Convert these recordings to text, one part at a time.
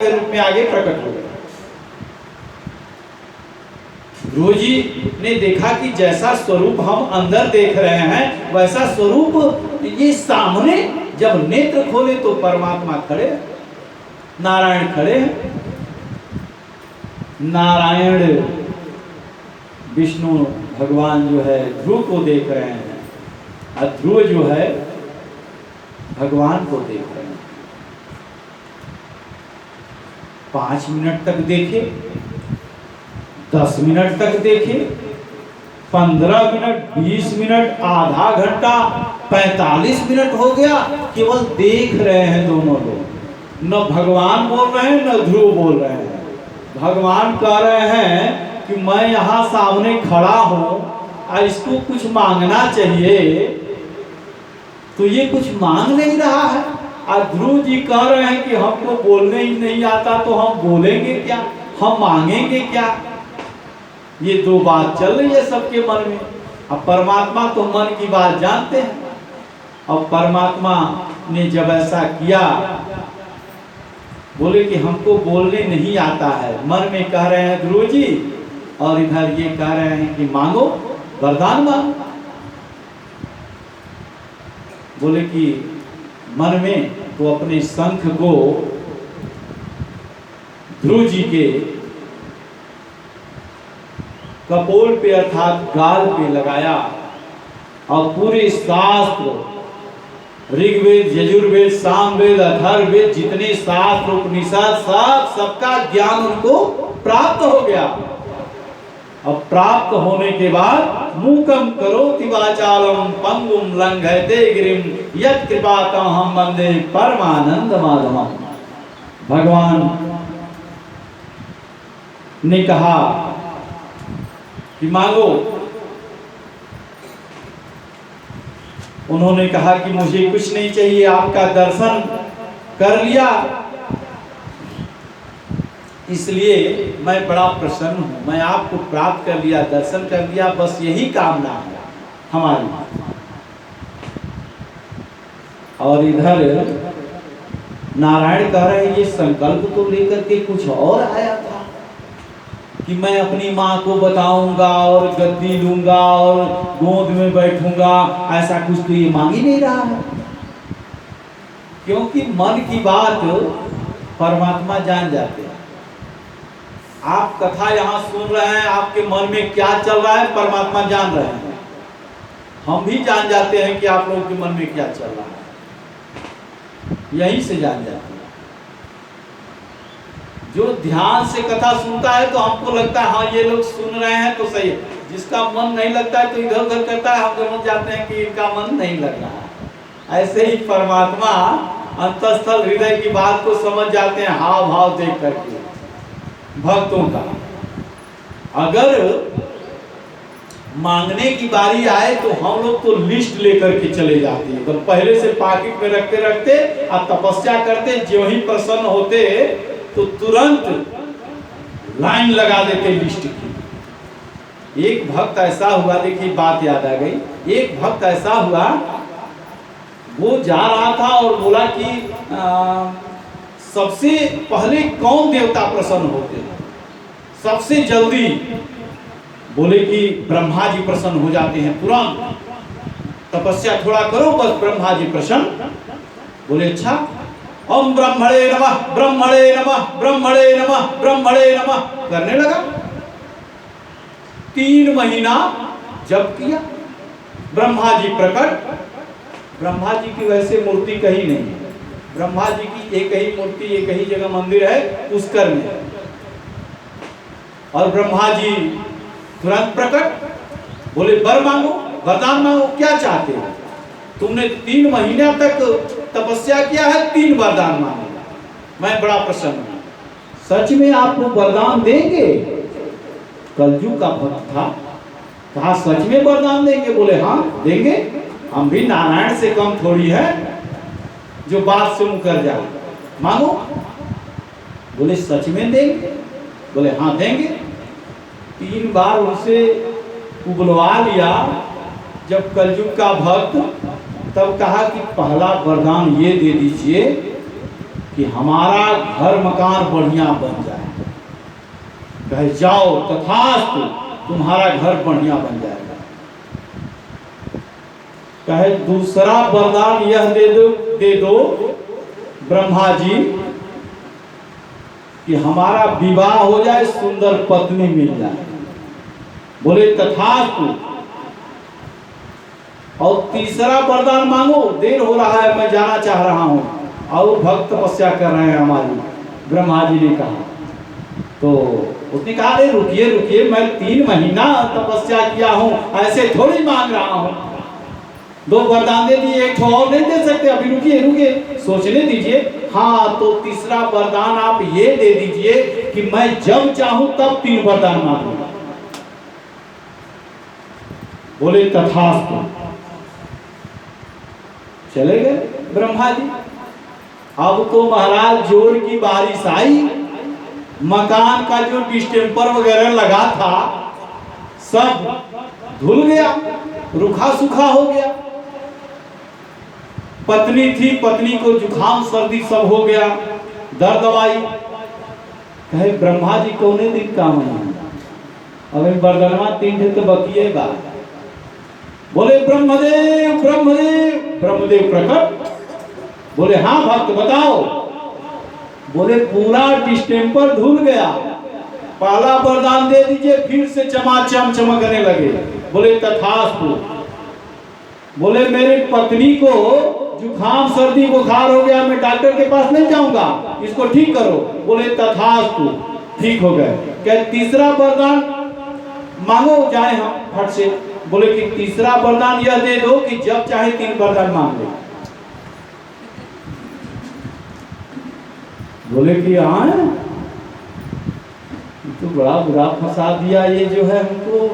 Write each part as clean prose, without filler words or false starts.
के रूप में आगे प्रकट हो गए। ध्रुव जी ने देखा कि जैसा स्वरूप हम अंदर देख रहे हैं वैसा स्वरूप ये सामने जब नेत्र खोले तो परमात्मा खड़े, नारायण खड़े हैं। नारायण विष्णु भगवान जो है ध्रुव को देख रहे हैं और ध्रुव जो है भगवान को देख रहे हैं। 5 मिनट तक देखे, 10 मिनट तक देखे, 15 मिनट, 20 मिनट, आधा घंटा, 45 मिनट हो गया, केवल देख रहे हैं दोनों लोग। न भगवान बोल रहे हैं न ध्रुव बोल रहे हैं। भगवान कह रहे हैं कि मैं यहाँ सामने खड़ा हूँ और इसको कुछ मांगना चाहिए, तो ये कुछ मांग नहीं रहा है। और ध्रुव जी कह रहे हैं कि हमको बोलने ही नहीं आता तो हम बोलेंगे क्या, हम मांगेंगे क्या। ये दो बात चल रही है सबके मन में। अब परमात्मा तो मन की बात जानते हैं। अब परमात्मा ने जब ऐसा किया, बोले कि हमको बोलने नहीं आता है, मन में कह रहे हैं ध्रुव जी, और इधर ये कह रहे हैं कि मांगो, वरदान मांगो। बोले कि मन में तो अपने शंख को ध्रुव जी के कपोल पे अर्थात गाल पे लगाया और पूरे शास्त्र ऋग्वेद, यजुर्वेद, सामवेद, अथर्ववेद जितने शास्त्र उपनिषद सबका ज्ञान उनको प्राप्त हो गया। अब प्राप्त होने के बाद मूकम करोति वाचालम पंगुम लंघयते गिरिम यत् कृपातमहं वन्दे परमानंद माधवम। भगवान ने कहा कि मांगो। उन्होंने कहा कि मुझे कुछ नहीं चाहिए, आपका दर्शन कर लिया इसलिए मैं बड़ा प्रसन्न हूँ। मैं आपको प्राप्त कर लिया, दर्शन कर लिया, बस यही कामना है हमारी। और इधर नारायण कह रहे हैं ये संकल्प तो लेकर के कुछ और आया था कि मैं अपनी माँ को बताऊंगा और गद्दी लूंगा और गोद में बैठूंगा, ऐसा कुछ तो ये मांग ही नहीं रहा है। क्योंकि मन की बात परमात्मा जान जाते हैं। आप कथा यहाँ सुन रहे हैं, आपके मन में क्या चल रहा है परमात्मा जान रहे हैं। हम भी जान जाते हैं कि आप लोगों के मन में क्या चल रहा है, यहीं से जान जाते हैं। जो ध्यान से कथा सुनता है तो हमको लगता है हाँ ये लोग सुन रहे हैं तो सही है। जिसका मन नहीं लगता है तो इधर उधर करता है, हम समझ जाते हैं कि इनका मन नहीं लग रहा है। ऐसे ही परमात्मा अंतस्थल हृदय की बात को समझ जाते हैं हाव भाव देख करके भक्तों का। अगर मांगने की बारी आए तो हम लोग तो लिस्ट लेकर के चले जाते हैं, तो पहले से पॉकेट में रखते रखते और तपस्या करते, जो ही प्रसन्न होते तो तुरंत लाइन लगा देते लिस्ट की। एक भक्त ऐसा हुआ, देखिए बात याद आ गई। एक भक्त ऐसा हुआ, वो जा रहा था और बोला कि सबसे पहले कौन देवता प्रसन्न होते हैं सबसे जल्दी। बोले कि ब्रह्मा जी प्रसन्न हो जाते हैं तुरंत, तपस्या थोड़ा करो बस ब्रह्मा जी प्रसन्न। बोले अच्छा, ओम ब्रह्मणे नमः ब्रह्मणे नमः ब्रह्मणे नमः ब्रह्मणे नमः करने लगा। 3 महीना जब किया, ब्रह्मा जी प्रकट। ब्रह्मा जी की वैसे मूर्ति कहीं नहीं है, ब्रह्मा जी की एक ही मूर्ति एक ही जगह मंदिर है पुष्कर में। और ब्रह्मा जी तुरंत प्रकट, बोले वर मांगो, वरदान मांगो, क्या चाहते हो। तुमने 3 महीने तक तपस्या किया है, 3 वरदान मांगेगा, मैं बड़ा प्रसन्न हूं। सच में आपको वरदान देंगे। कलयुग का भक्त था, कहा सच में वरदान देंगे। बोले हाँ देंगे, हम भी नारायण से कम थोड़ी है जो बात से मुकर जाए, मांगो। बोले सच में देंगे। बोले हाँ देंगे। 3 बार उनसे बुलवा लिया। जब कलयुग का भक्त, तब कहा कि पहला वरदान ये दे दीजिए कि हमारा घर मकान बढ़िया बन जाए। कहे जाओ तथास्तु, तुम्हारा घर बढ़िया बन जाएगा। कहे दूसरा वरदान यह दे दो ब्रह्मा जी कि हमारा विवाह हो जाए, सुंदर पत्नी मिल जाए। बोले तथास्तु। और तीसरा वरदान मांगो, देर हो रहा है, मैं जाना चाह रहा हूं, और भक्त तपस्या कर रहे हैं हमारी। ब्रह्मा जी ने कहा, तो उसने कहा अरे रुकिए रुकिए, मैं 3 महीना तपस्या किया हूं, ऐसे थोड़ी मांग रहा हूं। 2 वरदान दे दिए, एक और नहीं दे सकते, अभी रुकिए रुकिए, सोचने दीजिए। हाँ, तो तीसरा वरदान आप ये दे दीजिए कि मैं जब चाहूं तब 3 वरदान मांगूंगा। बोले तथास्तु। चले गए ब्रह्मा जी। अब तो महाराज जोर की बारिश आई, मकान का जो डिस्टेम्पर वगैरह लगा था सब धुल गया, रूखा सूखा हो गया। पत्नी थी, पत्नी को जुखाम सर्दी सब हो गया, दर्द दवाई। कहे ब्रह्मा जी कौने दिन काम है, अब बरदनवा 3 दिन तो बकिए बा। बोले ब्रह्मदेव ब्रह्मदेव, ब्रह्मदेव प्रकट। बोले हाँ भक्त बताओ। बोले पूरा डिस्टेम्पर धुल गया, पहला वरदान दे दीजिए, फिर से चमाचम चमकने लगे। बोले तथास्तु। बोले मेरी पत्नी को जुखाम सर्दी बुखार हो गया, मैं डॉक्टर के पास नहीं जाऊंगा, इसको ठीक करो। बोले तथास्तु, ठीक हो गए। क्या तीसरा वरदान मांगो, जाए हम फट से। बोले कि तीसरा वरदान यह दे दो कि जब चाहे 3 वरदान मांग लो। बोले कि हाँ, तो बड़ा बुरा फंसा दिया ये जो है हमको।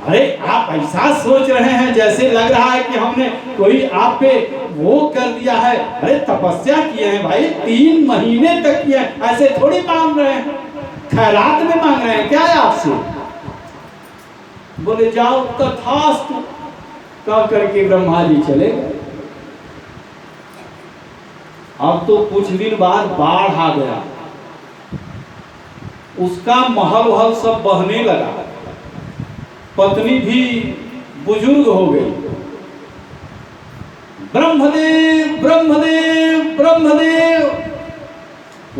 अरे आप ऐसा सोच रहे हैं जैसे लग रहा है कि हमने कोई आप पे वो कर दिया है। अरे तपस्या किए हैं भाई, 3 महीने तक किए हैं, ऐसे थोड़ी मांग रहे हैं, खैरात में मांग रहे हैं क्या है आपसे। बोले जाओ तथास्तु, कह करके ब्रह्मा जी चले गए। अब तो कुछ दिन बाद बाढ़ आ गया, उसका महल वहल सब बहने लगा, पत्नी भी बुजुर्ग हो गई। ब्रह्मदेव ब्रह्मदेव ब्रह्मदेव,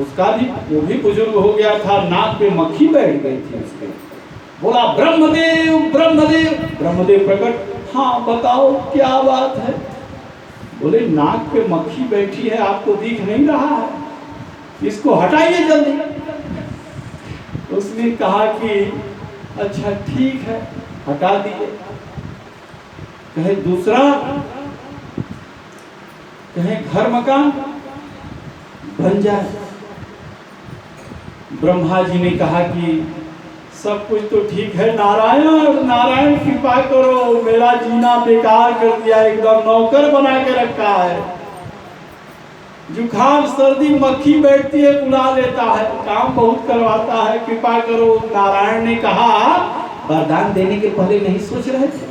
उसका भी, वो भी बुजुर्ग हो गया था, नाक पे मक्खी बैठ गई थी उसके। बोला ब्रह्मदेव ब्रह्मदेव, ब्रह्मदेव प्रकट। हाँ बताओ क्या बात है। बोले नाक पे मक्खी बैठी है, आपको दिख नहीं रहा है, इसको हटाइए जल्दी। उसने कहा कि अच्छा ठीक है, हटा दिए। कहे दूसरा, कहे घर मकान बन जाए। ब्रह्मा जी ने कहा कि सब कुछ तो ठीक है नारायण, नारायण कृपा करो, मेरा जीना बेकार कर दिया, एकदम नौकर बना के रखा है। जुखाम सर्दी मक्खी बैठती है बुला लेता है, काम बहुत करवाता है, कृपा करो। नारायण ने कहा वरदान देने के पहले नहीं सोच रहे थे,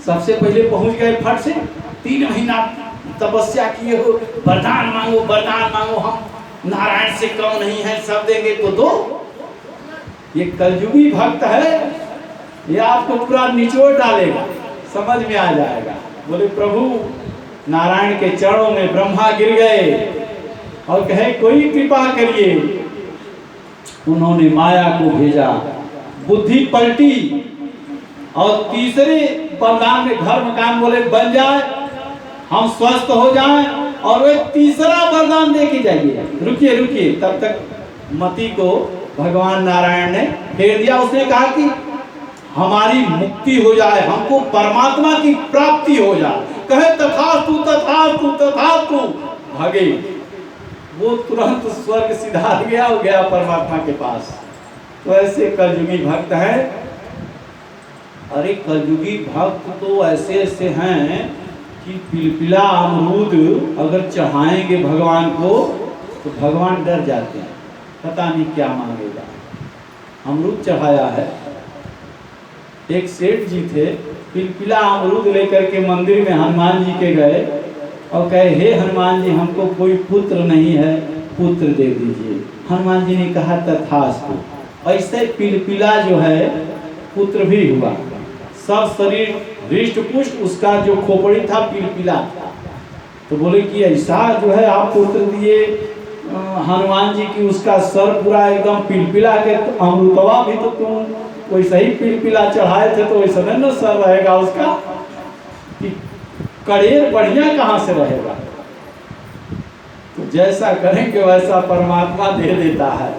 सबसे पहले पहुंच गए फट से। 3 महीना तपस्या किए हो, वरदान मांगो वरदान मांगो, हम नारायण से कम नहीं है, सब देंगे तो दो। ये कलयुगी भक्त है, ये आपको पूरा निचोड़ डालेगा, समझ में आ जाएगा। बोले प्रभु, नारायण के चरणों में ब्रह्मा गिर गए और कहे कोई कृपा करिए। उन्होंने माया को भेजा, बुद्धि पलटी और तीसरे वरदान में घर मकान बोले बन जाए, हम स्वस्थ हो जाएं, और वे तीसरा वरदान दे के जाइए। रुकिए रुकिए, तब तक मति को भगवान नारायण ने फेर दिया। उसने कहा कि हमारी मुक्ति हो जाए, हमको परमात्मा की प्राप्ति हो जाए। कहे तथास्तु तथास्तु तथास्तु, भागे। वो तुरंत स्वर्ग सिधार गया, हो गया परमात्मा के पास। तो ऐसे कलयुगी भक्त हैं। अरे कलयुगी भक्त तो ऐसे ऐसे हैं कि पिलपिला अमरूद अगर चढ़ाएंगे भगवान को तो भगवान डर जाते हैं, पता नहीं क्या मांगेगा। अमरूद चढ़ाया है, एक सेठ जी थे, पिलपिला अमरूद लेकर के मंदिर में हनुमान जी के गए, और कहे हे हनुमान जी हमको कोई पुत्र नहीं है, पुत्र दे दीजिए। हनुमान जी ने कहा तथास्तु। ऐसे पिलपिला जो है पुत्र भी हुआ, सब शरीर हृष्ट पुष्ट, उसका जो खोपड़ी था पिलपिला था। तो बोले कि ऐसा जो है आप पुत्र दिए हनुमान जी की, उसका सर पूरा एकदम पिलपिला के, तो अमृतवा भी तो तुम वैसा ही पिलपिला चढ़ाए थे, तो वैसा नहीं ना सर रहेगा उसका, कि कड़ेर बढ़िया कहाँ से रहेगा। तो जैसा करेंगे वैसा परमात्मा दे देता है।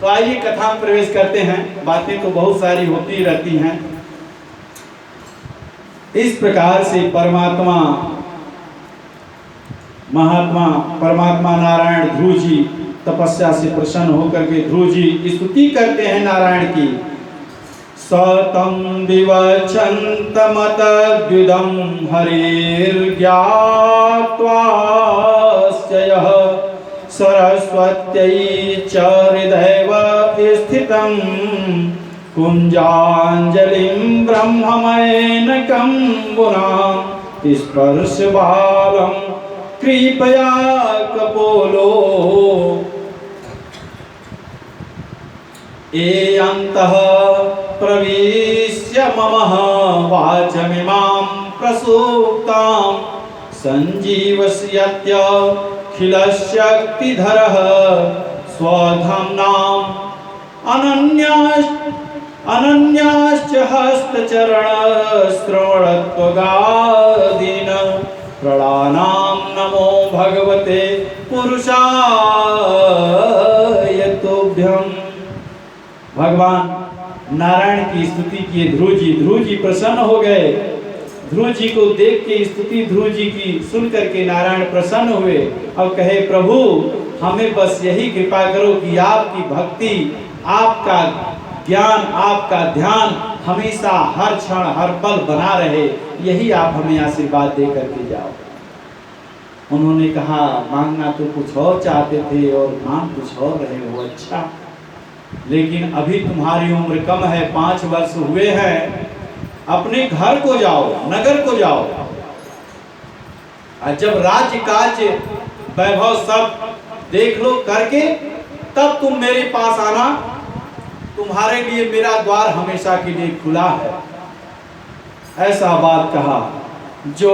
तो आइए कथा में प्रवेश करते हैं। बातें तो बहुत सारी होती रहती हैं। इस प्रकार से परमात्मा महात्मा परमात्मा नारायण ध्रुव जी तपस्या से प्रसन्न होकर के ध्रुव जी स्तुति करते हैं नारायण की। सतम विवक्षन्तमतद्विदं हरिर्ज्ञात्वास्य यः सरस्वत्यै च हृदयैव स्थितं कुञ्जाञ्जलिं ब्रह्ममयेनकं पुनां स्पर्शबालं कृपया कपोलो एयन्तः प्रविश्य मम वाचमिमां प्रसूक्तां सञ्जीवयत्यखिलशक्तिधरः स्वधाम्नां अनन्याश्च हस्तचरणश्रवणत्वगादीन् प्रणानां नमो भगवते पुरुषाय तुभ्यम्। भगवान नारायण की स्तुति किए ध्रुव जी प्रसन्न हो गए। ध्रुव जी को देख के स्तुति ध्रुव जी की सुन करके नारायण प्रसन्न हुए और कहे प्रभु हमें बस यही कृपा करो कि आपकी भक्ति, आपका ज्ञान, आपका ध्यान हमेशा हर क्षण हर पल बना रहे, यही आप हमें आशीर्वाद दे करके जाओ। उन्होंने कहा मांगना तो कुछ और चाहते थे और मांग कुछ और रहे हो, अच्छा लेकिन अभी तुम्हारी उम्र कम है, 5 वर्ष हुए हैं, अपने घर को जाओ, नगर को जाओ, और जब राज्य काज वैभव सब देख लो करके तब तुम मेरे पास आना, तुम्हारे लिए मेरा द्वार हमेशा के लिए खुला है। ऐसा बात कहा। जो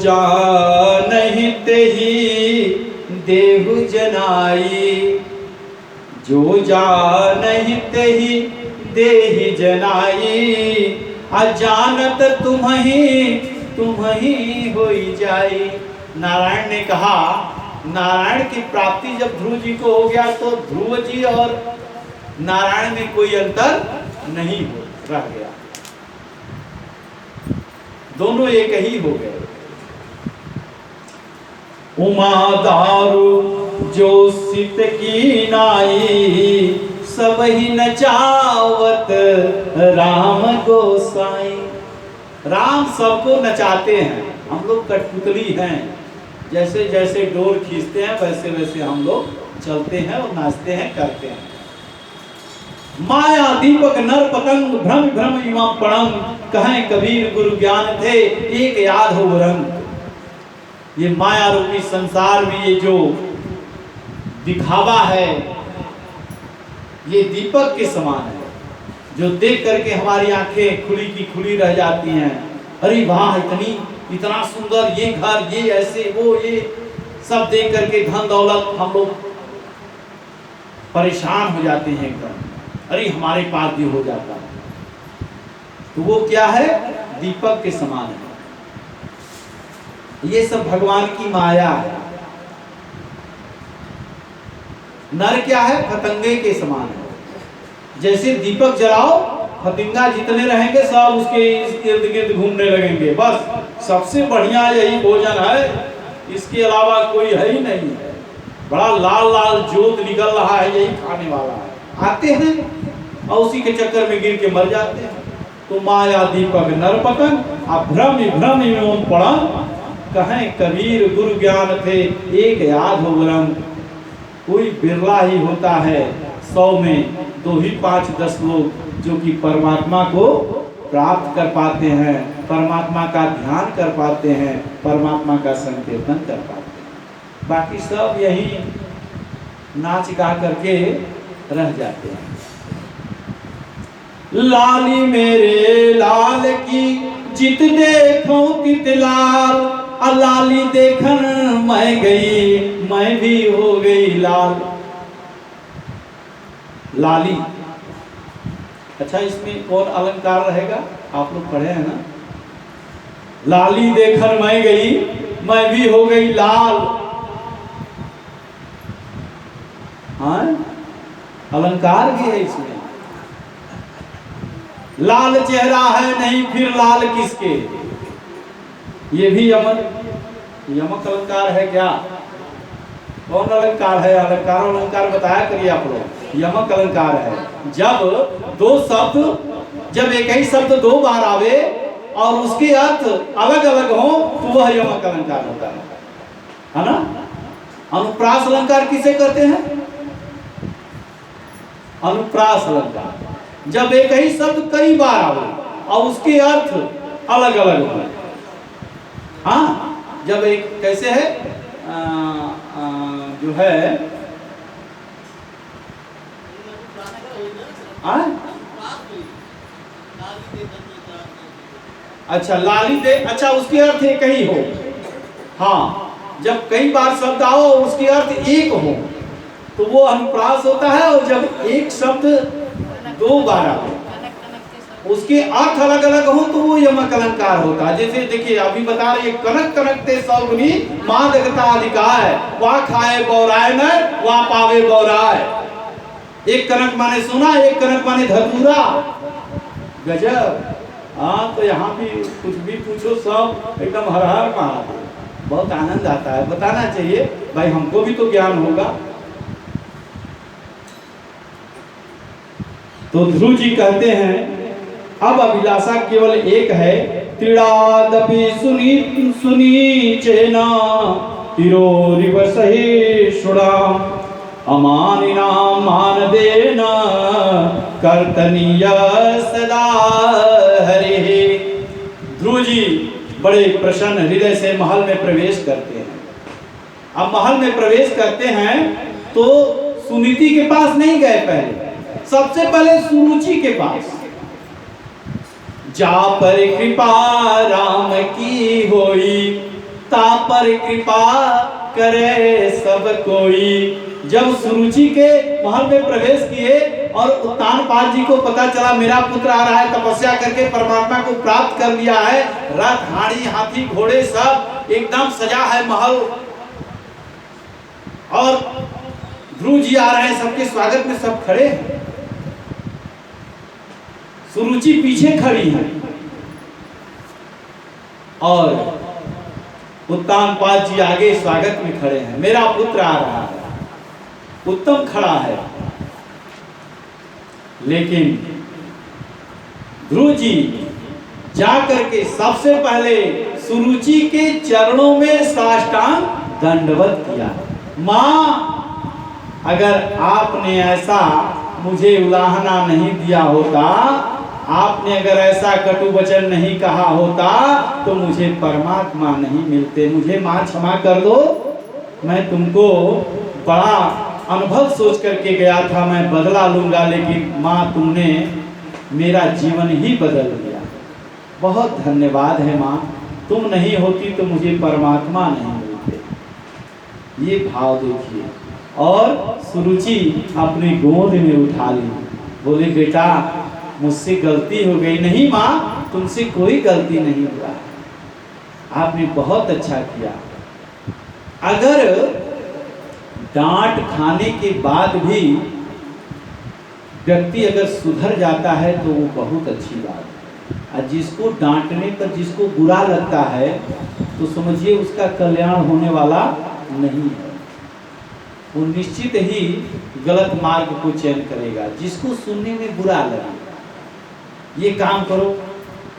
जानहि तेहि देहु जनाई, जो जानहि तेहि देहि जनाई, अजानत तुम्हि होई जाई। नारायण ने कहा, नारायण की प्राप्ति जब ध्रुव जी को हो गया तो ध्रुव जी और नारायण में कोई अंतर नहीं हो रह गया, दोनों एक ही हो गए। उमा दारू जो सित की नाई, सब ही नचावत राम गोसाई। राम सबको नचाते हैं, हम लोग कठपुतली हैं, जैसे जैसे डोर खींचते हैं वैसे वैसे हम लोग चलते हैं और नाचते हैं, करते हैं। माया दीपक नर पतंग भ्रम भ्रम इमाम पड़ंग, कहें कबीर गुरु ज्ञान थे एक याद हो रंग। ये माया रूपी संसार में ये जो दिखावा है ये दीपक के समान है, जो देख करके हमारी आंखें खुली की खुली रह जाती हैं। अरे वाह इतना सुंदर ये घर, ये ऐसे वो, ये सब देख करके धन दौलत हम लोग परेशान हो जाते हैं एकदम, अरे हमारे पास भी हो जाता है। तो वो क्या है, दीपक के समान है। ये सब भगवान की माया है। नर क्या है, पतंगे के समान है। जैसे दीपक जलाओ, फतिंगा जितने रहेंगे सब उसके इर्द गिर्द घूमने लगेंगे, बस सबसे बढ़िया यही भोजन है, इसके अलावा कोई है ही नहीं है। बड़ा लाल लाल जोत निकल रहा है, यही खाने वाला है। आते हैं और उसी के चक्कर में गिर के मर जाते हैं। तो माया दीपक नर पतंग, भ्रम भ्रम एवं पड़ंग, कहें कबीर गुरु ज्ञान थे एक याद हो रंग। कोई बिरला ही होता है 100 में 2 ही 5-10 लोग जो कि परमात्मा को प्राप्त कर पाते हैं, परमात्मा का ध्यान कर पाते हैं, परमात्मा का संकीर्तन कर पाते हैं। बाकी सब यही नाच गा करके रह जाते हैं। लाली मेरे लाल की जित देखो तित लाल, लाली देखन मैं गई, मैं भी हो गई लाल। लाली, अच्छा इसमें कौन अलंकार रहेगा? आप लोग पढ़े हैं ना? लाली देखन मैं गई, मैं भी हो गई लाल। हाँ, अलंकार भी है इसमें। लाल चेहरा है नहीं फिर लाल किसके, ये भी यमक अलंकार है क्या? कौन अलंकार है? अलंकार बताया करिए आप लोग। यमक अलंकार है जब दो शब्द, जब एक ही शब्द दो बार आवे और उसके अर्थ अलग अलग हो तो वह यमक अलंकार होता है ना? अनुप्रास अलंकार किसे कहते हैं? अनुप्रास अलंकार जब एक ही शब्द कई बार आवे और उसके अर्थ अलग अलग हो। हाँ, जब एक कैसे है जो है अच्छा लाली दे, अच्छा उसके अर्थ एक ही हो। हाँ, जब कई बार शब्द आओ उसके अर्थ एक हो तो वो अनुप्रास होता है, और जब एक शब्द दो बार आओ उसके अर्थ अलग अलग हो तो वो यमक अलंकार होता है। जैसे देखिए अभी बता रहे कनक कनकते सौगुनी माँ देखता अधिकार, वह खाए बौराए न वह पावे बौराए। एक कनक माने सोना, एक कनक माने धतूरा। गजब। हाँ, तो यहाँ भी कुछ भी पूछो सब एकदम हर हर महादेव। बहुत आनंद आता है, बताना चाहिए भाई, हमको भी तो ज्ञान होगा। तो ध्रुव जी कहते हैं अब अभिलाषा केवल एक है, त्रिणादपि सुनी सुनी चेना तिरोरिव सहिष्णुना अमानिना मान देना कर्तनीय सदा हरि। ध्रुव जी बड़े प्रसन्न हृदय से महल में प्रवेश करते हैं। अब महल में प्रवेश करते हैं तो सुनीति के पास नहीं गए, पहले सबसे पहले सुरुचि के पास। जा पर कृपा राम की होई, ता पर कृपा करे सब कोई। जब सुरुचि के महल में प्रवेश किए और उत्तानपाद जी को पता चला मेरा पुत्र आ रहा है, तपस्या करके परमात्मा को प्राप्त कर लिया है, रथ हाड़ी हाथी घोड़े सब एकदम सजा है महल, और ध्रुव जी आ रहे हैं, सबके स्वागत में सब खड़े हैं। सुरुचि पीछे खड़ी है और उत्तानपाद जी आगे स्वागत में खड़े हैं। मेरा पुत्र आ रहा है, उत्तम खड़ा है। लेकिन ध्रुव जी जाकर के सबसे पहले सुरुचि के चरणों में साष्टांग दंडवत किया। माँ, अगर आपने ऐसा मुझे उलाहना नहीं दिया होता, आपने अगर ऐसा कटु वचन नहीं कहा होता तो मुझे परमात्मा नहीं मिलते। मुझे माँ क्षमा कर दो, मैं तुमको बड़ा अनुभव सोच करके गया था, मैं बदला लूंगा, लेकिन माँ तुमने मेरा जीवन ही बदल दिया। बहुत धन्यवाद है माँ, तुम नहीं होती तो मुझे परमात्मा नहीं मिलते। ये भाव देखिए। और सुरुचि अपनी गोद में उठा ली, बोले बेटा मुझसे गलती हो गई। नहीं माँ, तुमसे कोई गलती नहीं हुआ, आपने बहुत अच्छा किया। अगर डांट खाने के बाद भी व्यक्ति अगर सुधर जाता है तो वो बहुत अच्छी बात है, और जिसको डांटने पर जिसको बुरा लगता है तो समझिए उसका कल्याण होने वाला नहीं है, वो निश्चित ही गलत मार्ग को चयन करेगा। जिसको सुनने में बुरा लगे, ये काम करो,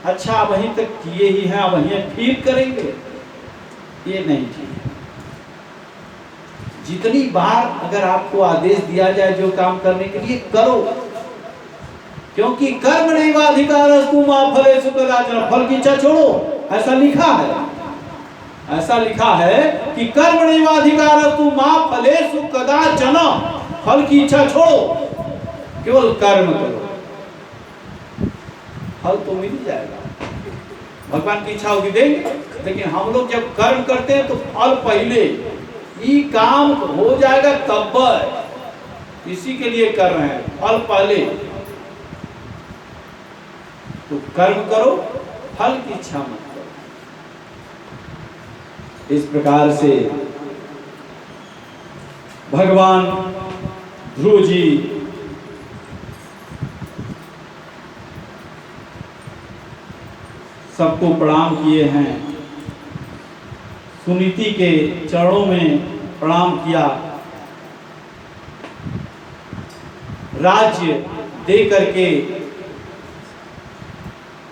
अच्छा वहीं तक किए ही हैं, वहीं फिर करेंगे, ये नहीं ठीक। जितनी बार अगर आपको आदेश दिया जाए जो काम करने के लिए करो, क्योंकि कर्म नैवाधिकारस्तु मा फलेषु कदाचन, फल की इच्छा छोड़ो, ऐसा लिखा है। ऐसा लिखा है कि कर्म नैवाधिकारस्तु मा फलेषु कदाचन, फल की इच्छा छोड़ो, केवल कर्म करो, फल तो मिल जाएगा। भगवान की इच्छा होगी देंगे, लेकिन हम लोग जब कर्म करते हैं तो फल पहले, ये काम हो जाएगा तब, इसी के लिए कर रहे हैं, फल पहले। तो कर्म करो, फल की इच्छा मत करो। इस प्रकार से भगवान ध्रुव जी सबको प्रणाम किए हैं, सुनीति के चरणों में प्रणाम किया, राज्य दे करके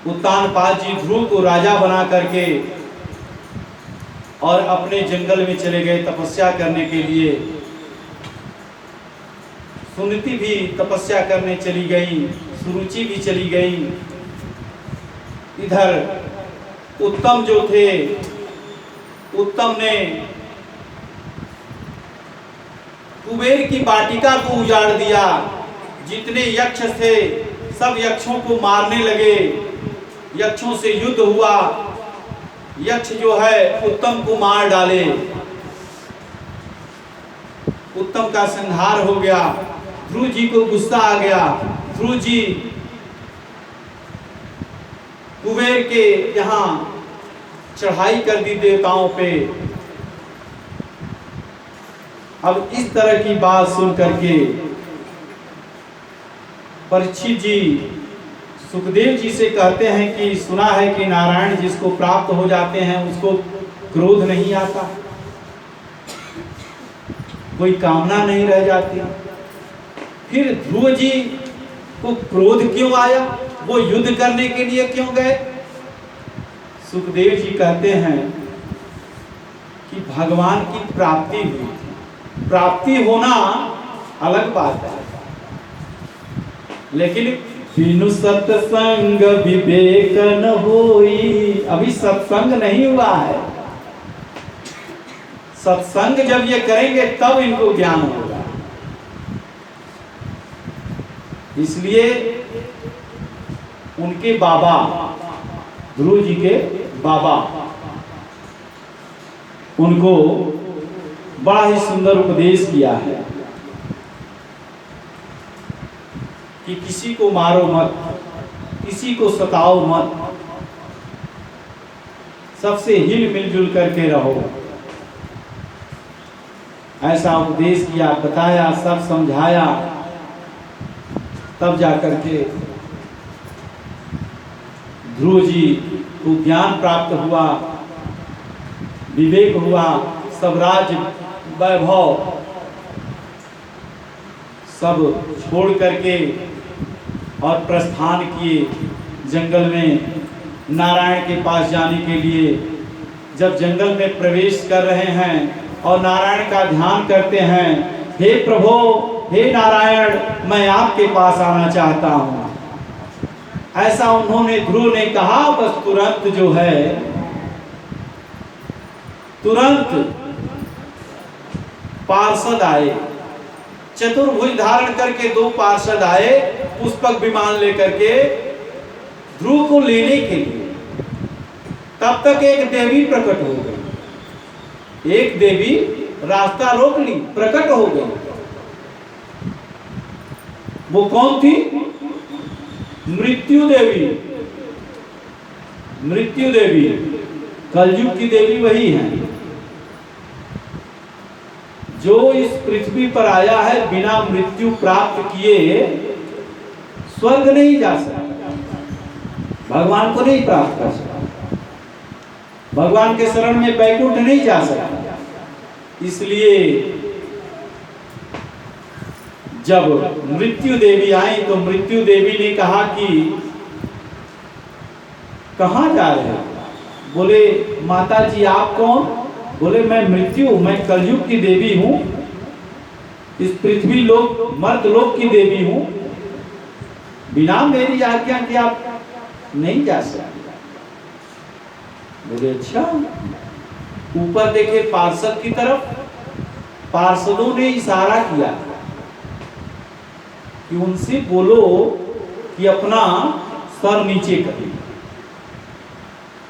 उत्तानपाद जी ध्रुव को राजा बना करके और अपने जंगल में चले गए तपस्या करने के लिए। सुनीति भी तपस्या करने चली गई, सुरुचि भी चली गई। इधर उत्तम जो थे, उत्तम ने कुबेर की वाटिका को उजाड़ दिया। जितने यक्ष थे सब यक्षों को मारने लगे, यक्षों से युद्ध हुआ, यक्ष जो है उत्तम को मार डाले, उत्तम का संहार हो गया। ध्रुव जी को गुस्सा आ गया, ध्रुव जी कुबेर के यहाँ चढ़ाई कर दी देवताओं पे। अब इस तरह की बात सुन करके परीक्षित जी सुखदेव जी से कहते हैं कि सुना है कि नारायण जिसको प्राप्त हो जाते हैं उसको क्रोध नहीं आता, कोई कामना नहीं रह जाती। फिर ध्रुव जी को क्रोध क्यों आया, वो युद्ध करने के लिए क्यों गए? सुखदेव जी कहते हैं कि भगवान की प्राप्ति हुई। प्राप्ति होना अलग बात है, लेकिन बिनु सत्संग विवेक न होई। अभी सत्संग नहीं हुआ है, सत्संग जब ये करेंगे तब इनको ज्ञान होगा। इसलिए उनके बाबा, ध्रुव जी के बाबा, उनको बड़ा ही सुंदर उपदेश किया है कि किसी को मारो मत, किसी को सताओ मत, सबसे हिल मिलजुल करके रहो। ऐसा उपदेश किया, बताया, सब समझाया, तब जाकर के ध्रुव जी को ज्ञान प्राप्त हुआ, विवेक हुआ, सब राज्य वैभव सब छोड़ करके और प्रस्थान किए जंगल में नारायण के पास जाने के लिए। जब जंगल में प्रवेश कर रहे हैं और नारायण का ध्यान करते हैं, हे प्रभु, हे नारायण, मैं आपके पास आना चाहता हूँ, ऐसा उन्होंने, ध्रुव ने कहा। बस तुरंत जो है, तुरंत पार्षद आए, चतुर्भुज धारण करके 2 पार्षद आए, पुष्पक विमान लेकर के ध्रुव को लेने के लिए। तब तक एक देवी प्रकट हो गई, एक देवी रास्ता रोक ली, प्रकट हो गई। वो कौन थी? मृत्यु देवी। मृत्यु देवी, कलयुग की देवी वही है। जो इस पृथ्वी पर आया है बिना मृत्यु प्राप्त किए स्वर्ग नहीं जा सकता, भगवान को नहीं प्राप्त कर सकता, भगवान के शरण में बैकुंठ नहीं जा सकता। इसलिए जब मृत्यु देवी आई तो मृत्यु देवी ने कहा कि कहाँ जा रहे हो? बोले, माता जी आप कौन? बोले, मैं मृत्यु, मैं कलयुग की देवी हूँ, इस पृथ्वी लोक मर्त लोक की देवी हूँ। बिना मेरी आज्ञा के आप नहीं जा सकते। बोले अच्छा। ऊपर देखे पार्षद की तरफ, पार्षदों ने इशारा किया कि उनसे बोलो कि अपना सर नीचे करें।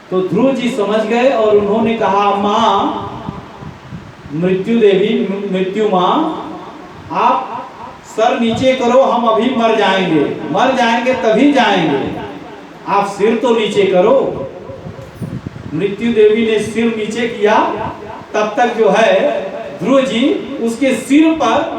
तो ध्रुव जी समझ गए और उन्होंने कहा, माँ मृत्यु देवी, मृत्यु माँ, आप सर नीचे करो, हम अभी मर जाएंगे तभी जाएंगे, आप सिर तो नीचे करो। मृत्यु देवी ने सिर नीचे किया, तब तक जो है ध्रुव जी उसके सिर पर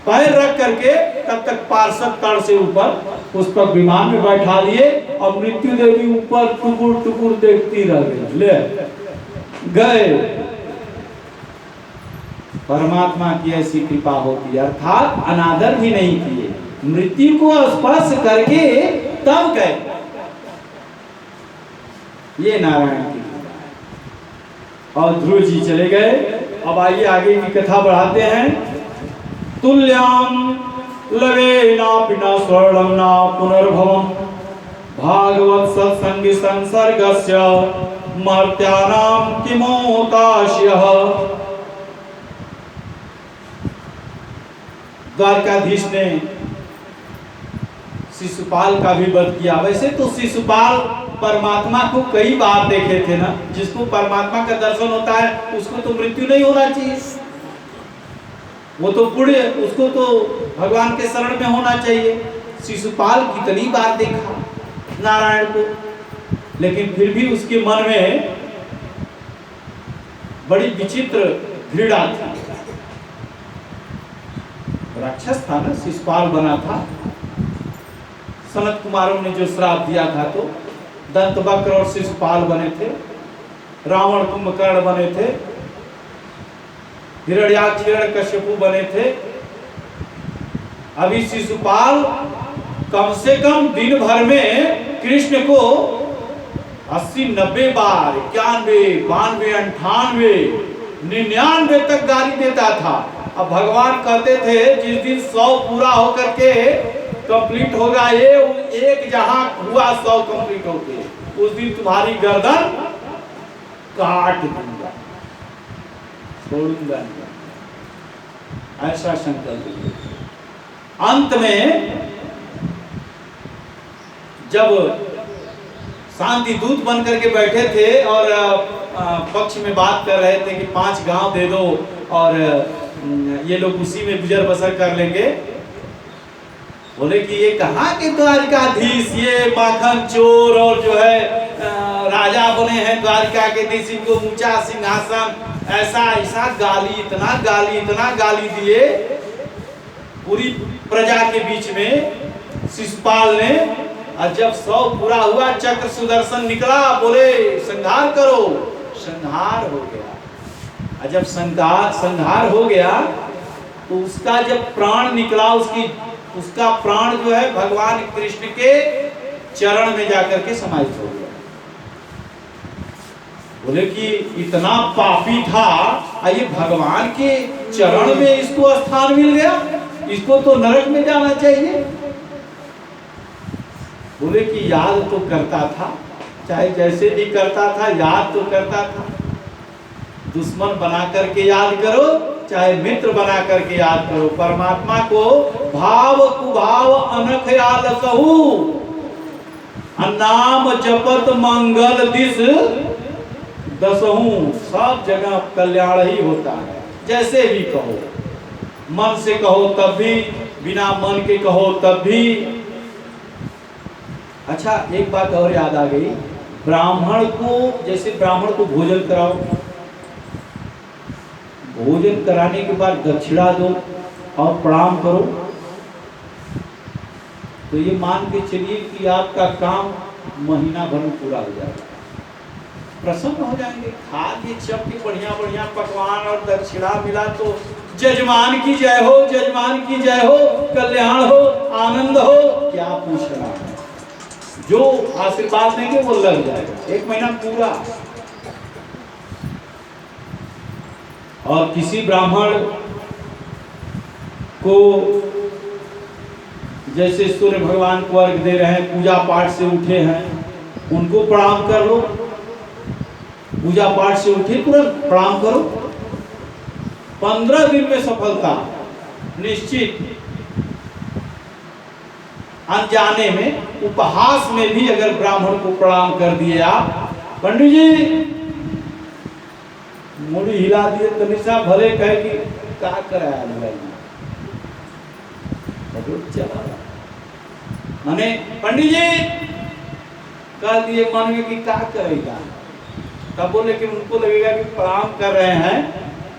पैर रख करके तब तक पार्षद तड़ से ऊपर उस पर विमान में बैठा लिए और मृत्यु देवी ऊपर टुकुर टुकुर देखती रह गई। ले गए। परमात्मा की ऐसी कृपा होती है, अर्थात अनादर भी नहीं किए, मृत्यु को स्पर्श करके तब गए। ये नारायण की कृपा है। और ध्रुव जी चले गए। अब आइए आगे की कथा बढ़ाते हैं। तुल्याम लवे ना पिना स्वर्णम ना पुनर्भवम भागवत सत्संग संसर्गस्य मर्त्यानाम किमोताश्यः। द्वारकाधीश ने शिशुपाल का भी वध किया। वैसे तो शिशुपाल परमात्मा को कई बार देखे थे ना, जिसको परमात्मा का दर्शन होता है उसको तो मृत्यु नहीं होना चाहिए, वो तो पुण्य, उसको तो भगवान के शरण में होना चाहिए। शिशुपाल कितनी बार देखा नारायण को, लेकिन फिर भी उसके मन में बड़ी विचित्र घृणा थी। राक्षस था ना, शिशुपाल बना था। सनत कुमारों ने जो श्राप दिया था, तो दंतवक्र और शिशुपाल बने थे, रावण कुंभकर्ण बने थे, हिरण्याक्ष हिरण्यकश्यपु बने थे। अभी शिशुपाल कम से कम दिन भर में कृष्ण को 80-90 बार, 91, 92, 98, 99 तक गाली देता था। अब भगवान कहते थे जिस दिन 100 पूरा होकर के कंप्लीट होगा, ये एक जहां हुआ 100 कंप्लीट होके, उस दिन तुम्हारी गर्दन काट दूंगा, छोड़ूंगा नहीं, ऐसा संकल्प। अंत में जब शांति दूत बन करके बैठे थे और पक्ष में बात कर रहे थे कि 5 गांव दे दो और ये लोग उसी में गुजर बसर कर लेंगे, बोले कि ये कहाँ के द्वारिकाधीश, ये माखन चोर और जो है राजा बने हैं द्वारिका के देश, इनको ऊंचा सिंहासन, ऐसा ऐसा गाली, इतना गाली दिए पूरी प्रजा के बीच में शिशुपाल ने। और जब 100 पूरा हुआ, चक्र सुदर्शन निकला, बोले संहार करो, संहार हो गया। और जब संहार हो गया तो उसका जब प्राण निकला, उसका प्राण जो है भगवान कृष्ण के चरण में जाकर के समाहित हो गया। बोले कि इतना पापी था, ये भगवान के चरण में इसको स्थान मिल गया, इसको तो नरक में जाना चाहिए। बोले कि याद तो करता था, चाहे जैसे भी करता था, याद तो करता था। दुश्मन बना करके याद करो, चाहे मित्र बना करके याद करो, परमात्मा को भाव कुभाव अनख याद कहू, नाम जपत मंगल दिस दसहू। सब जगह कल्याण ही होता है, जैसे भी कहो, मन से कहो तब भी, बिना मन के कहो तब भी। अच्छा, एक बात और याद आ गई, ब्राह्मण को, जैसे ब्राह्मण को भोजन कराओ, भोजन कराने के बाद दक्षिणा दो और प्रणाम करो, तो ये मान के चलिए कि आपका काम महीना भर में पूरा हो जाएगा, प्रसन्न हो जाएंगे। खा लिए चप के बढ़िया पकवान और दक्षिणा मिला तो जजमान की जय हो, जजमान की जय हो, कल्याण हो, आनंद हो, क्या पूछना है। जो आशीर्वाद देंगे वो लग जाएगा, 1 महीना पूरा। और किसी ब्राह्मण को जैसे सूर्य भगवान को अर्घ दे रहे हैं, पूजा पाठ से उठे हैं, उनको प्रणाम कर लो। पूजा पाठ से उठे तुरंत प्रणाम करो। 15 दिन में सफलता निश्चित। अनजाने में, उपहास में भी अगर ब्राह्मण को प्रणाम कर दिए आप, पंडित जी मुड़ी हिला दिए तो निशा भले कहे कि क्या कराया चला, माने पंडित जी कह दिए मन में कि क्या करेगा, तब बोले कि उनको लगेगा कि प्रणाम कर रहे हैं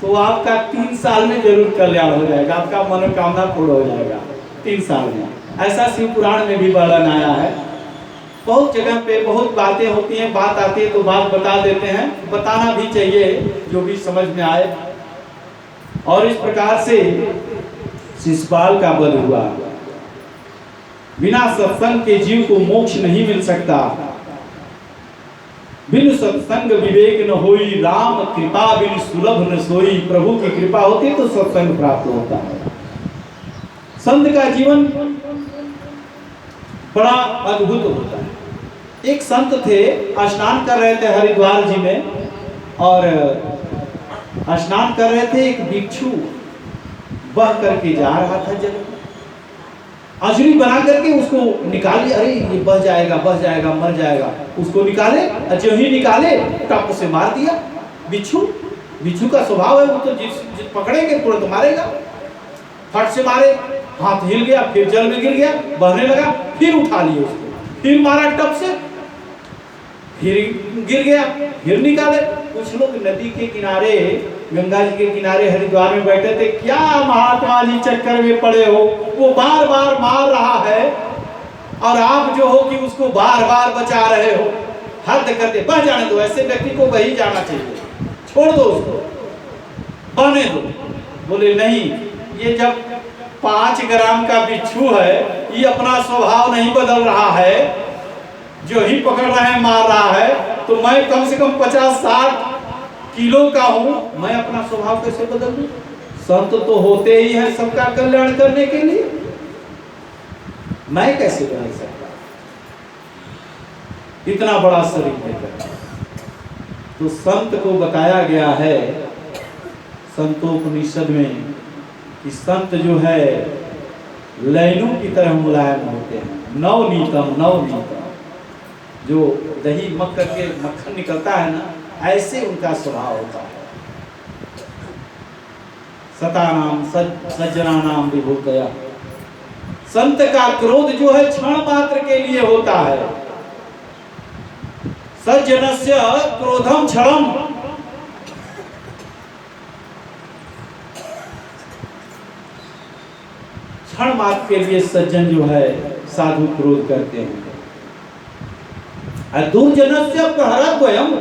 तो आपका 3 साल में जरूर कल्याण हो जाएगा, आपका मनोकामना पूर्ण हो जाएगा 3 साल में। ऐसा शिव पुराण में भी वर्णन आया है। बहुत जगह पे बहुत बातें होती हैं, बात आती है तो बात बता देते हैं, बताना भी चाहिए जो भी समझ में आए। और इस प्रकार से शिशुपाल का वध हुआ। बिना सत्संग के जीव को मोक्ष नहीं मिल सकता। बिन सत्संग विवेक न होई, राम कृपा बिन सुलभ न सोई। प्रभु की कृपा होती तो सत्संग प्राप्त होता है। संत का जीवन बड़ा अद्भुत होता है। एक संत थे, स्नान कर रहे थे हरिद्वार जी में, और स्नान कर रहे थे, एक भिक्षु बह करके जा रहा था जल, अजरी बना करके उसको निकाले, अरे ये बह जाएगा मर जाएगा, उसको निकाले, जो ही निकाले टप से मार दिया। बिच्छू का स्वभाव है, वो तो जिस पकड़ेंगे तुरंत मारेगा। फट से मारे, हाथ हिल गया, फिर जल में गिर गया, बहने लगा, फिर उठा लिए उसको, फिर मारा टप से, फिर गिर गया, फिर निकाले। कुछ लोग नदी के किनारे, गंगा जी के किनारे हरिद्वार में बैठे थे, क्या महात्मा जी चक्कर में पड़े हो, वो बार बार मार रहा है और आप जो हो कि उसको बार बार बचा रहे हो। हद करते, बह जाने दो, ऐसे व्यक्ति को वही जाना चाहिए, छोड़ दो उसको, बहने दो। बोले नहीं, ये जब 5 ग्राम का बिच्छू है, ये अपना स्वभाव नहीं बदल रहा है, जो ही पकड़ रहे हैं मार रहा है, तो मैं कम से कम 50-60 किलो का हूं, मैं अपना स्वभाव कैसे बदल दूं? संत तो होते ही हैं सबका कल्याण करने के लिए, मैं कैसे बदल सकता? इतना बड़ा शरीर लेकर। तो संत को बताया गया है संतोपनिषद में कि संत जो है लैनू की तरह मुलायम होते हैं। नवनीतम, जो दही मक्खन के मक्खन निकलता है ना, ऐसे उनका स्वभाव होता है। सतानाम सज्जनानाम विभूतया। संत का क्रोध जो है क्षण मात्र के लिए होता है। सज्जनस्य क्रोधम क्षणम। क्षण मात्र के लिए सज्जन जो है साधु क्रोध करते हैं। दुर्जनस्य प्रहरद्वयम्।